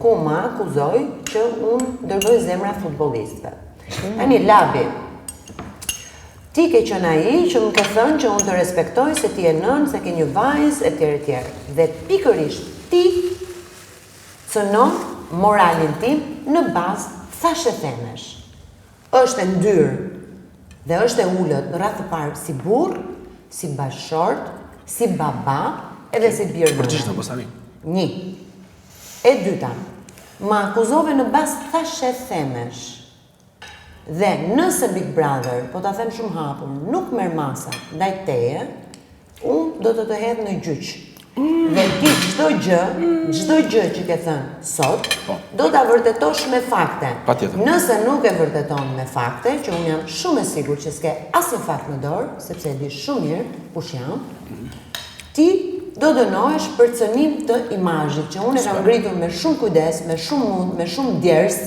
ku më akuzoj që unë dërgoj zemra futbollistëve. Tani Labi, ti ke qenë ai që më ke thënë që unë të respektoj se ti je nën, se ke një vajzë etj. Dhe pikërisht ti cënon moralin tim në bazë thashë themesh. Është e ndyrë dhe është e ullët në radhë të parë si burr, si bashkëshort, si baba, edhe si birë. Përgjithë në postani? 1. E dyta, më akuzove në bazë thashë themesh. Dhe nëse Big Brother, po ta them shumë hapur, nuk merr masa ndaj teje, unë do të hedh në gjyq. Dhe ti çdo gjë që ke thënë sot, do ta vërtetosh me fakte. Nëse nuk e vërteton me fakte, që unë jam shumë e sigurt që s'ke asnjë fakt në dorë, sepse e di shumë mirë kush jam, ti do dënohesh për cënim të imazhit që unë e kam ngritur me shumë kujdes, me shumë mund, me shumë djers,